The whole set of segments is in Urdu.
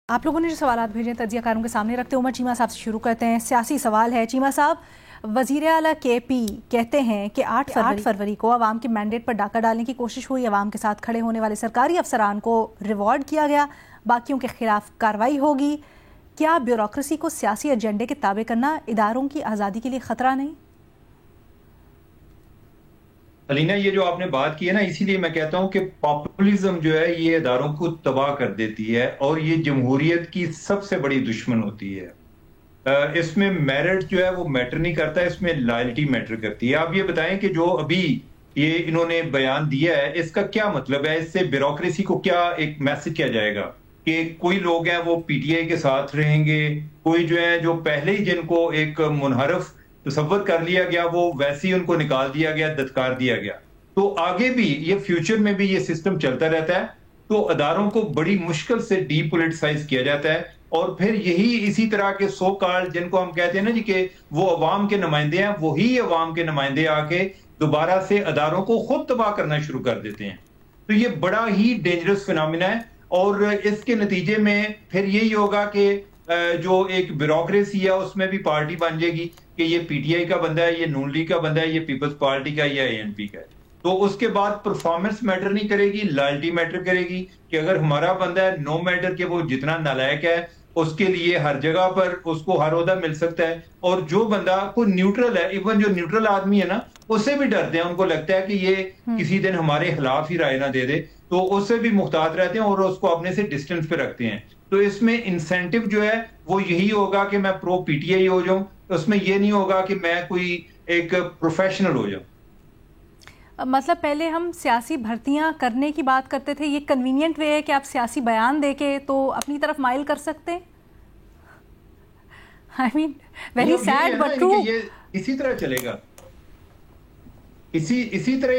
آپ لوگوں نے جو سوالات بھیجے تجزیہ کاروں کے سامنے رکھتے ہیں، عمر چیمہ صاحب سے شروع کرتے ہیں۔ سیاسی سوال ہے۔ چیمہ صاحب، وزیر اعلیٰ کے پی کہتے ہیں کہ 8 فروری کو عوام کے مینڈیٹ پر ڈاکہ ڈالنے کی کوشش ہوئی، عوام کے ساتھ کھڑے ہونے والے سرکاری افسران کو ریوارڈ کیا گیا، باقیوں کے خلاف کارروائی ہوگی۔ کیا بیوروکریسی کو سیاسی ایجنڈے کے تابع کرنا اداروں کی آزادی کے لیے خطرہ نہیں؟ علینا، یہ جو آپ نے بات کی ہے نا، اسی لیے میں کہتا ہوں کہ پاپولزم جو ہے یہ اداروں کو تباہ کر دیتی ہے اور یہ جمہوریت کی سب سے بڑی دشمن ہوتی ہے۔ اس میں میرٹ جو ہے وہ میٹر نہیں کرتا، اس میں لائلٹی میٹر کرتی ہے۔ آپ یہ بتائیں کہ جو ابھی یہ انہوں نے بیان دیا ہے، اس کا کیا مطلب ہے؟ اس سے بیوروکریسی کو کیا ایک میسج کیا جائے گا کہ کوئی لوگ ہیں وہ پی ٹی آئی کے ساتھ رہیں گے، کوئی جو ہے جو پہلے ہی جن کو ایک منحرف تصور کر لیا گیا وہ ویسے ہی ان کو نکال دیا گیا، دھتکار دیا گیا۔ تو آگے بھی یہ فیوچر میں بھی یہ سسٹم چلتا رہتا ہے، تو اداروں کو بڑی مشکل سے ڈی پولیٹیسائز کیا جاتا ہے، اور پھر یہی اسی طرح کے سو کال جن کو ہم کہتے ہیں نا جی کہ وہ عوام کے نمائندے ہیں، وہی عوام کے نمائندے آ کے دوبارہ سے اداروں کو خود تباہ کرنا شروع کر دیتے ہیں۔ تو یہ بڑا ہی ڈینجرس فینومینا ہے، اور اس کے نتیجے میں پھر یہی ہوگا کہ جو ایک بیوروکریسی ہے اس میں بھی پارٹی بن جائے گی کہ یہ پی ٹی آئی کا بندہ ہے، یہ نون لیگ کا بندہ ہے، یہ پیپلز پارٹی کا، یا اے این پی کا ہے۔ تو اس کے بعد پرفارمنس میٹر نہیں کرے گی، لائلٹی میٹر کرے گی کہ اگر ہمارا بندہ ہے، نو میٹر کہ وہ جتنا نالائق ہے اس کے لیے ہر جگہ پر اس کو ہر عہدہ مل سکتا ہے، اور جو بندہ کوئی نیوٹرل ہے، ایون جو نیوٹرل آدمی ہے نا، اس سے بھی ڈرتے ہیں، ان کو لگتا ہے کہ یہ کسی دن ہمارے خلاف ہی رائے نہ دے دے، تو اس سے بھی محتاط رہتے ہیں اور اس کو اپنے سے ڈسٹنس پہ رکھتے ہیں۔ تو اس میں انسینٹیو جو ہے وہ یہی ہوگا کہ میں پرو پی ٹی آئی ہو جاؤں، اس میں یہ نہیں ہوگا کہ میں کوئی ایک پروفیشنل ہو جاؤں۔ مطلب پہلے ہم سیاسی بھرتیاں کرنے کی بات کرتے تھے، یہ کنوینینٹ وے ہے کہ آپ سیاسی بیان دے کے تو اپنی طرف مائل کر سکتے ہیں؟ I mean, very sad but true. اسی طرح چلے گا، اسی طرح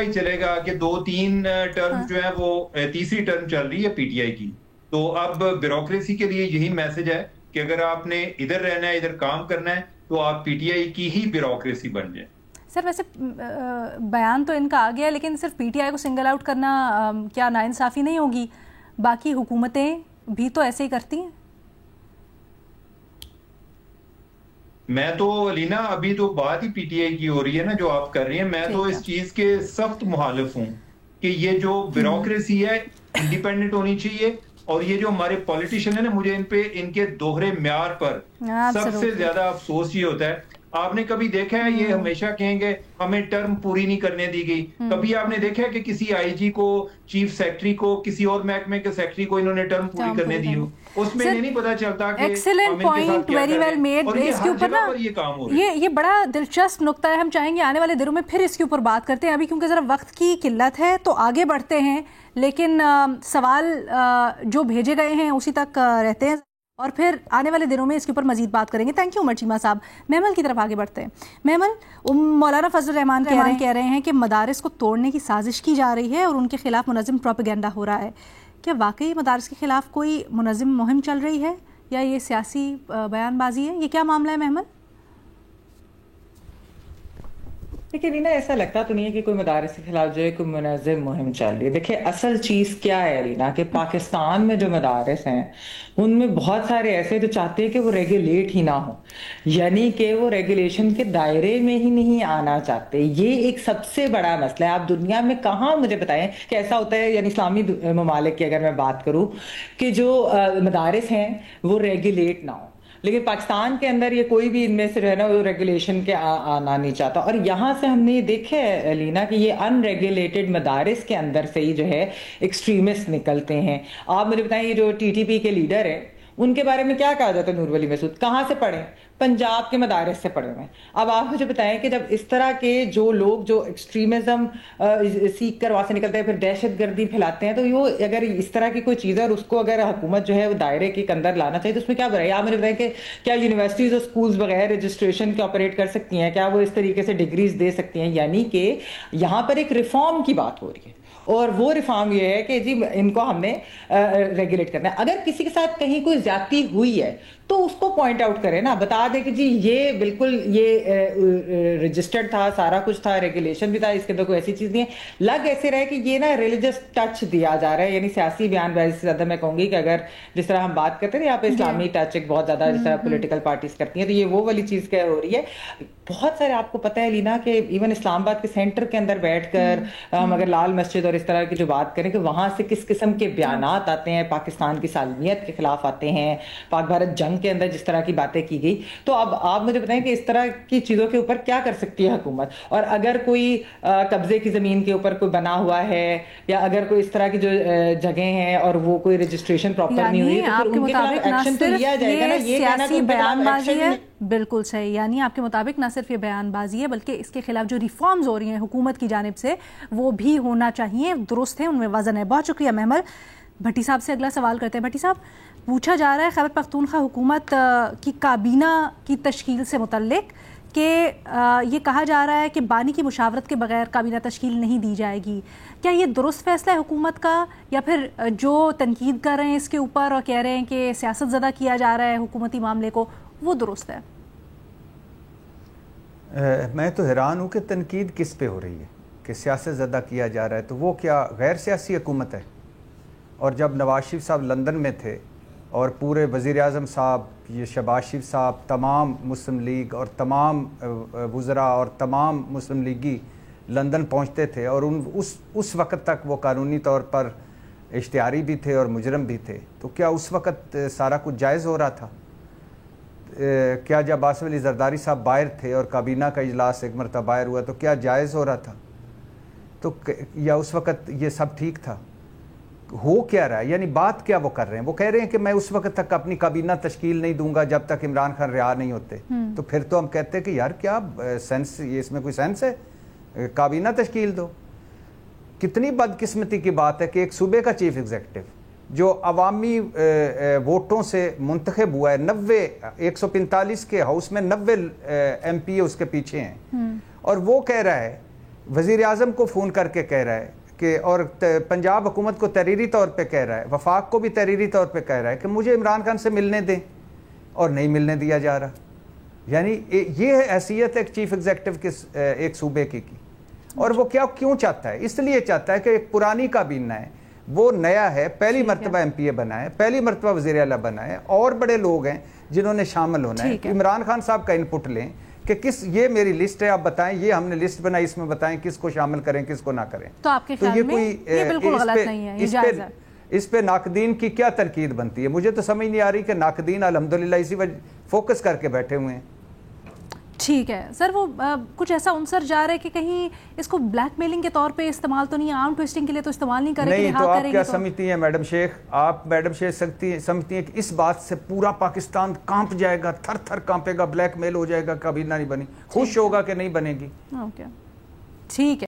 ہی چلے گا کہ 2-3 ٹرم جو ہے وہ تیسری ٹرم چل رہی ہے پی ٹی آئی کی۔ تو اب بیوروکریسی کے لیے یہی میسج ہے کہ اگر آپ نے ادھر رہنا ہے، ادھر کام کرنا ہے، تو آپ پی ٹی آئی کی ہی بیوروکریسی بن جائیں۔ سر ویسے بیان تو ان کا آ گیا، لیکن صرف پی ٹی آئی کو سنگل آؤٹ کرنا کیا ناانصافی نہیں ہوگی؟ باقی حکومتیں بھی تو ایسے ہی کرتی ہیں۔ میں تو علینا ابھی تو بات ہی پی ٹی آئی کی ہو رہی ہے نا جو آپ کر رہی ہیں، میں تو اس چیز کے سخت مخالف ہوں کہ یہ جو بیوروکریسی ہے انڈیپینڈنٹ ہونی چاہیے، اور یہ جو ہمارے پولیٹیشین ہیں نا، مجھے ان کے دوہرے معیار پر سب سے زیادہ افسوس یہ ہوتا ہے۔ آپ نے کبھی دیکھا ہے یہ ہمیشہ کہیں گے ہمیں ٹرم پوری نہیں کرنے دی گئی؟ کبھی آپ نے دیکھا ہے کہ کسی آئی جی کو، چیف سیکرٹری کو، کسی اور محکمے کے سیکرٹری کو انہوں نے ٹرم پوری کرنے دی ہو؟ اس میں یہ نہیں پتا چلتا کہ excellent point, very well made. اس کے اوپر نا یہ بڑا دلچسپ نقطہ ہے، ہم چاہیں گے آنے والے دنوں میں پھر اس کے اوپر بات کرتے ہیں۔ ابھی کیونکہ ذرا وقت کی قلت ہے تو آگے بڑھتے ہیں، لیکن سوال جو بھیجے گئے ہیں اسی تک رہتے ہیں، اور پھر آنے والے دنوں میں اس کے اوپر مزید بات کریں گے۔ تھینک یو عمر چیمہ صاحب۔ محمل کی طرف آگے بڑھتے ہیں۔ محمل، مولانا فضل الرحمان کہہ رہے ہیں کہ مدارس کو توڑنے کی سازش کی جا رہی ہے اور ان کے خلاف منظم پروپیگنڈا ہو رہا ہے۔ کیا واقعی مدارس کے خلاف کوئی منظم مہم چل رہی ہے یا یہ سیاسی بیان بازی ہے؟ یہ کیا معاملہ ہے محمل؟ دیکھیے رینا، ایسا لگتا تو نہیں ہے کہ کوئی مدارس کے خلاف جو ہے کوئی منظم مہم چل رہی ہے۔ دیکھیے اصل چیز کیا ہے رینا، کہ پاکستان میں جو مدارس ہیں ان میں بہت سارے ایسے جو چاہتے ہیں کہ وہ ریگولیٹ ہی نہ ہوں، یعنی کہ وہ ریگولیشن کے دائرے میں ہی نہیں آنا چاہتے۔ یہ ایک سب سے بڑا مسئلہ ہے۔ آپ دنیا میں کہاں مجھے بتائیں کہ ایسا ہوتا ہے، یعنی اسلامی ممالک کی اگر میں بات کروں، کہ جو مدارس ہیں وہ ریگولیٹ نہ ہوں، لیکن پاکستان کے اندر یہ کوئی بھی ان میں سے جو ہے نا وہ ریگولیشن کے آنا نہیں چاہتا۔ اور یہاں سے ہم نے یہ دیکھا ہے لینا کہ یہ ان ریگولیٹڈ مدارس کے اندر سے ہی جو ہے ایکسٹریمسٹ نکلتے ہیں۔ آپ مجھے بتائیں، یہ جو ٹی ٹی پی کے لیڈر ہیں ان کے بارے میں کیا کہا جاتا ہے؟ نور ولی مسعود کہاں سے پڑھے؟ پنجاب کے مدارس سے پڑھے ہوئے ہیں۔ اب آپ مجھے بتائیں کہ جب اس طرح کے جو لوگ جو ایکسٹریمزم سیکھ کر وہاں سے نکلتے ہیں، پھر دہشت گردی پھیلاتے ہیں، تو وہ اگر اس طرح کی کوئی چیز ہے اور اس کو اگر حکومت جو ہے وہ دائرے کے اندر لانا چاہیے تو اس میں کیا برائی ہے؟ آپ مجھے بتائیں کہ کیا یونیورسٹیز اور سکولز بغیر رجسٹریشن کے آپریٹ کر سکتی ہیں؟ کیا وہ اس طریقے سے ڈگریز دے سکتی ہیں؟ یعنی کہ یہاں پر ایک ریفارم کی بات ہو رہی ہے، اور وہ ریفارم یہ ہے کہ جی ان کو ہم نے ریگولیٹ کرنا ہے. اگر کسی کے ساتھ کہیں کوئی زیادتی ہوئی ہے تو اس کو پوائنٹ آؤٹ کرے نا, بتا دے کہ جی یہ بالکل یہ رجسٹرڈ تھا, سارا کچھ تھا, ریگولیشن بھی تھا, اس کے اندر کوئی ایسی چیز نہیں ہے. لگ ایسے رہے کہ یہ نا ریلیجس ٹچ دیا جا رہا ہے, یعنی سیاسی بیان بازی سے زیادہ میں کہوں گی کہ اگر جس طرح ہم بات کرتے ہیں یہاں پہ اسلامی ٹچ ایک بہت زیادہ جس طرح پولیٹیکل پارٹیز کرتی ہیں, تو یہ وہ والی چیز کیا ہو رہی ہے. بہت سارے آپ کو پتہ ہے لینا کہ ایون اسلام آباد کے سینٹر کے اندر بیٹھ کر ہم اگر لال مسجد اور اس طرح کی جو بات کریں کہ وہاں سے کس قسم کے بیانات آتے ہیں, پاکستان کی سالمیت کے خلاف آتے ہیں, پاک بھارت جنگ کے اندر جس طرح کی باتیں کی گئی. تو اب آپ مجھے بتائیں کہ اس طرح کی چیزوں کے اوپر کیا کر سکتی ہے حکومت, اور اگر کوئی قبضے کی زمین کے اوپر کوئی بنا ہوا ہے یا اگر کوئی اس طرح کی جو جگہیں ہیں اور وہ کوئی رجسٹریشن پراپر نہیں ہوئی تو پھر ان کے خلاف ایکشن تو لیا جائے گا نا. یہ سیاسی بیان بازی ہے, بالکل صحیح, یعنی آپ کے مطابق نہ صرف یہ بیان بازی ہے بلکہ اس کے خلاف جو ریفارمز ہو رہی ہیں حکومت کی جانب سے وہ بھی ہونا چاہیے, درست ہے, ان میں وزن ہے. بہت شکریہ محمل. بھٹی صاحب سے اگلا سوال کرتے ہیں. بھٹی صاحب, پوچھا جا رہا ہے خیبر پختونخوا حکومت کی کابینہ کی تشکیل سے متعلق کہ یہ کہا جا رہا ہے کہ بانی کی مشاورت کے بغیر کابینہ تشکیل نہیں دی جائے گی. کیا یہ درست فیصلہ ہے حکومت کا, یا پھر جو تنقید کر رہے ہیں اس کے اوپر اور کہہ رہے ہیں کہ سیاست زدہ کیا جا رہا ہے حکومتی معاملے کو, وہ درست ہے؟ میں تو حیران ہوں کہ تنقید کس پہ ہو رہی ہے کہ سیاست زدہ کیا جا رہا ہے, تو وہ کیا غیر سیاسی حکومت ہے؟ اور جب نواز شریف صاحب لندن میں تھے اور پورے وزیر اعظم صاحب, یہ شہباز شریف صاحب, تمام مسلم لیگ اور تمام وزراء اور تمام مسلم لیگی لندن پہنچتے تھے اور اس وقت تک وہ قانونی طور پر اشتہاری بھی تھے اور مجرم بھی تھے, تو کیا اس وقت سارا کچھ جائز ہو رہا تھا؟ کیا جب آصف علی زرداری صاحب باہر تھے اور کابینہ کا اجلاس ایک مرتبہ باہر ہوا تو کیا جائز ہو رہا تھا؟ تو یا اس وقت یہ سب ٹھیک تھا؟ ہو کیا رہا ہے, یعنی بات کیا وہ کر رہے ہیں؟ وہ کہہ رہے ہیں کہ میں اس وقت تک اپنی کابینہ تشکیل نہیں دوں گا جب تک عمران خان رہا نہیں ہوتے. تو پھر تو ہم کہتے ہیں کہ یار کیا سینس, یہ اس میں کوئی سینس ہے؟ کابینہ تشکیل دو. کتنی بدقسمتی کی بات ہے کہ ایک صوبے کا چیف ایگزیکٹو جو عوامی ووٹوں سے منتخب ہوا ہے, 145 کے ہاؤس میں 90 ایم پی اس کے پیچھے ہیں, اور وہ کہہ رہا ہے, وزیر اعظم کو فون کر کے کہہ رہا ہے کہ, اور پنجاب حکومت کو تحریری طور پہ کہہ رہا ہے, وفاق کو بھی تحریری طور پہ کہہ رہا ہے کہ مجھے عمران خان سے ملنے دیں, اور نہیں ملنے دیا جا رہا. یعنی یہ حیثیت ہے ایک چیف ایگزیکٹو کے ایک صوبے کی. اور وہ کیوں چاہتا ہے؟ اس لیے چاہتا ہے کہ ایک پرانی کابینہ ہے, وہ نیا ہے, پہلی مرتبہ ایم پی اے بنا ہے, پہلی مرتبہ وزیر اعلیٰ بنا ہے, اور بڑے لوگ ہیں جنہوں نے شامل ہونا ہے. عمران خان صاحب کا انپٹ لیں کہ یہ میری لسٹ ہے, آپ بتائیں, یہ ہم نے لسٹ بنائی, اس میں بتائیں کس کو شامل کریں کس کو نہ کریں. تو آپ کے خیال میں یہ بالکل غلط نہیں ہے, یہ جائز ہے. اس پہ ناقدین کی کیا تنقید بنتی ہے؟ مجھے تو سمجھ نہیں آ رہی کہ ناقدین الحمدللہ اسی وجہ فوکس کر کے بیٹھے ہوئے ہیں. ٹھیک ہے سر, وہ کچھ ایسا عنصر جا رہا ہے کہ کہیں اس کو بلیک میلنگ کے طور پہ استعمال تو نہیں, آرم ٹویسٹنگ کے لیے تو استعمال نہیں کرے گی؟ نہیں, تو آپ کیا سمجھتی ہیں میڈم شیخ, آپ میڈم شیخ سمجھتی ہیں کہ اس بات سے پورا پاکستان کانپ جائے گا, تھر تھر کانپے گا, بلیک میل ہو جائے گا, کابینہ نہیں بنی, خوش ہوگا کہ نہیں بنے گی؟ اوکے, ٹھیک ہے.